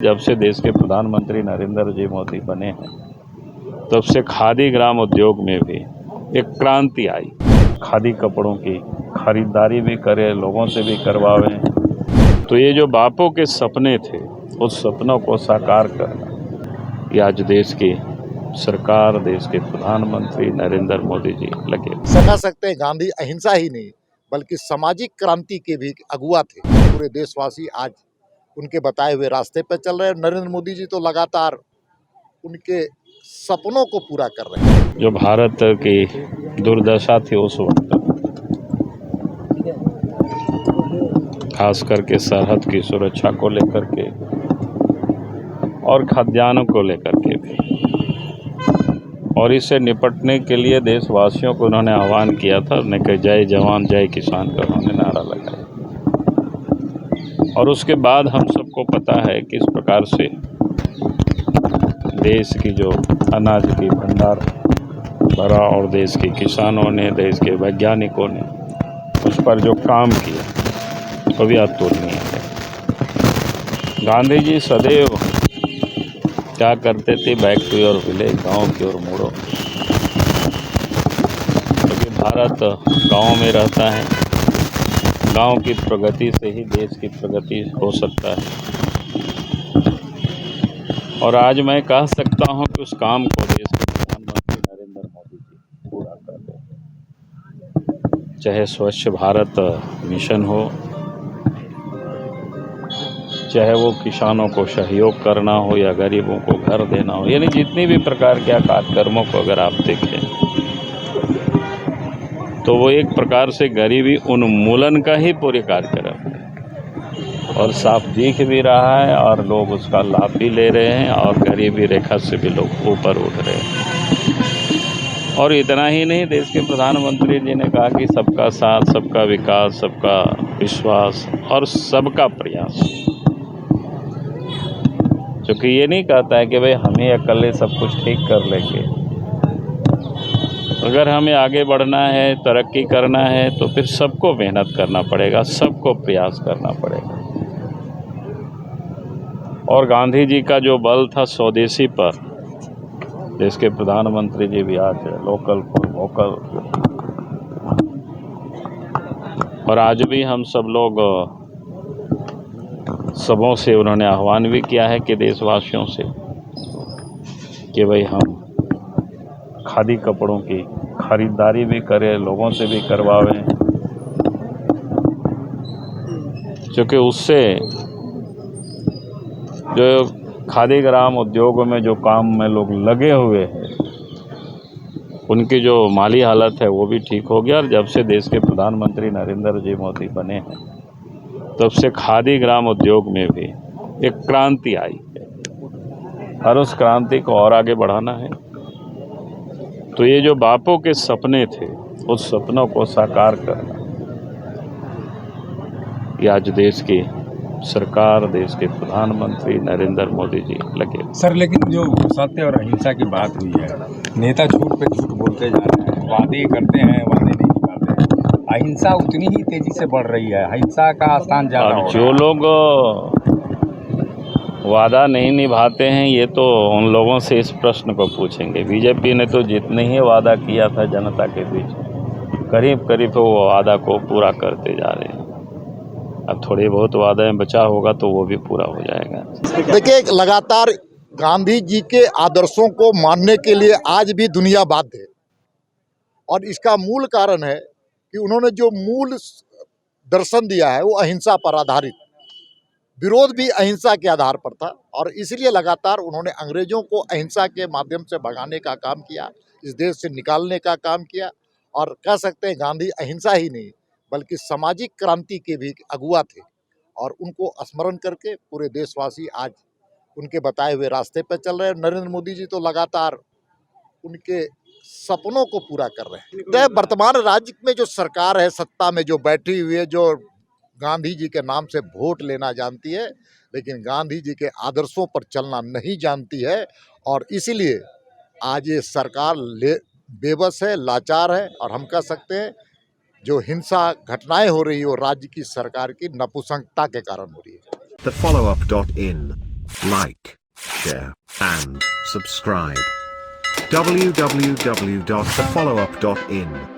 जब से देश के प्रधानमंत्री नरेंद्र जी मोदी बने हैं तब से खादी ग्राम उद्योग में भी एक क्रांति आई। खादी कपड़ों की खरीदारी भी करें, लोगों से भी करवावें। तो ये जो बापू के सपने थे उस सपनों को साकार करना ये आज देश की सरकार, देश के प्रधानमंत्री नरेंद्र मोदी जी लगे। कह सकते हैं गांधी अहिंसा ही नहीं बल्कि सामाजिक क्रांति के भी अगुआ थे। पूरे देशवासी आज उनके बताए हुए रास्ते पर चल रहे हैं। नरेंद्र मोदी जी तो लगातार उनके सपनों को पूरा कर रहे हैं। जो भारत की दुर्दशा थी उस वक्त, खास करके सरहद की सुरक्षा को लेकर के और खाद्यान्नों को लेकर के भी, और इससे निपटने के लिए देशवासियों को उन्होंने आह्वान किया था। उन्होंने कहा जय जवान जय किसान का उन्होंने नारा लगाया। और उसके बाद हम सबको पता है कि इस प्रकार से देश की जो अनाज की भंडार भरा और देश के किसानों ने, देश के वैज्ञानिकों ने उस पर जो काम किया वो भी अतुलनीय है। गांधी जी सदैव क्या करते थे, बैक टू योर विलेज, गाँव की ओर मुड़ो। क्योंकि भारत गाँव में रहता है, गांव की प्रगति से ही देश की प्रगति हो सकता है। और आज मैं कह सकता हूं कि उस काम को देश के प्रधानमंत्री नरेंद्र मोदी जी पूरा कर रहे हैं। चाहे स्वच्छ भारत मिशन हो, चाहे वो किसानों को सहयोग करना हो या गरीबों को घर देना हो, यानी जितनी भी प्रकार के कार्यक्रमों को अगर आप देखें तो वो एक प्रकार से गरीबी उन्मूलन का ही पूरे कार्यक्रम है। और साफ दिख भी रहा है और लोग उसका लाभ भी ले रहे हैं और गरीबी रेखा से भी लोग ऊपर उठ रहे हैं। और इतना ही नहीं, देश के प्रधानमंत्री जी ने कहा कि सबका साथ, सबका विकास, सबका विश्वास और सबका प्रयास। क्योंकि ये नहीं कहता है कि भाई हमें अकेले सब कुछ ठीक कर लेंगे। अगर हमें आगे बढ़ना है, तरक्की करना है तो फिर सबको मेहनत करना पड़ेगा, सबको प्रयास करना पड़ेगा। और गांधी जी का जो बल था स्वदेशी पर, देश के प्रधानमंत्री जी भी आज लोकल फॉर वोकल, और आज भी हम सब लोग सबों से उन्होंने आह्वान भी किया है कि देशवासियों से कि भाई हम खादी कपड़ों की खरीदारी भी करें, लोगों से भी करवावें। क्योंकि उससे जो खादी ग्राम उद्योगों में जो काम में लोग लगे हुए हैं उनकी जो माली हालत है वो भी ठीक हो गया। और जब से देश के प्रधानमंत्री नरेंद्र जी मोदी बने हैं तब से खादी ग्राम उद्योग में भी एक क्रांति आई है और उस क्रांति को और आगे बढ़ाना है। तो ये जो बापू के सपने थे उस सपनों को साकार करना ये आज देश की सरकार, देश के प्रधानमंत्री नरेंद्र मोदी जी लगे। सर, लेकिन जो सत्य और अहिंसा की बात हुई है, नेता झूठ पे झूठ बोलते जा रहे हैं, वादे करते हैं, वादे नहीं निभाते हैं। अहिंसा उतनी ही तेजी से बढ़ रही है, अहिंसा का स्थान ज्यादा हो रहा है। जो लोग वादा नहीं निभाते हैं ये तो उन लोगों से इस प्रश्न को पूछेंगे। बीजेपी ने तो जितने ही वादा किया था जनता के बीच, करीब करीब वो वादा को पूरा करते जा रहे हैं। अब थोड़े बहुत वादा में बचा होगा तो वो भी पूरा हो जाएगा। देखिए, लगातार गांधी जी के आदर्शों को मानने के लिए आज भी दुनिया बाध्य है। और इसका मूल कारण है कि उन्होंने जो मूल दर्शन दिया है वो अहिंसा पर आधारित, विरोध भी अहिंसा के आधार पर था। और इसलिए लगातार उन्होंने अंग्रेजों को अहिंसा के माध्यम से भगाने का काम किया, इस देश से निकालने का काम किया। और कह सकते हैं गांधी अहिंसा ही नहीं बल्कि सामाजिक क्रांति के भी अगुआ थे। और उनको स्मरण करके पूरे देशवासी आज उनके बताए हुए रास्ते पर चल रहे हैं। नरेंद्र मोदी जी तो लगातार उनके सपनों को पूरा कर रहे हैं। तो वर्तमान राज्य में जो सरकार है, सत्ता में जो बैठी हुई है, जो गांधी जी के नाम से वोट लेना जानती है लेकिन गांधी जी के आदर्शों पर चलना नहीं जानती है। और इसलिए आज ये सरकार बेबस है, लाचार है। और हम कह सकते हैं जो हिंसा घटनाएं हो रही है वो राज्य की सरकार की नपुंसकता के कारण हो रही है। TheFollowUp.in like, share, and subscribe. www.thefollowup.in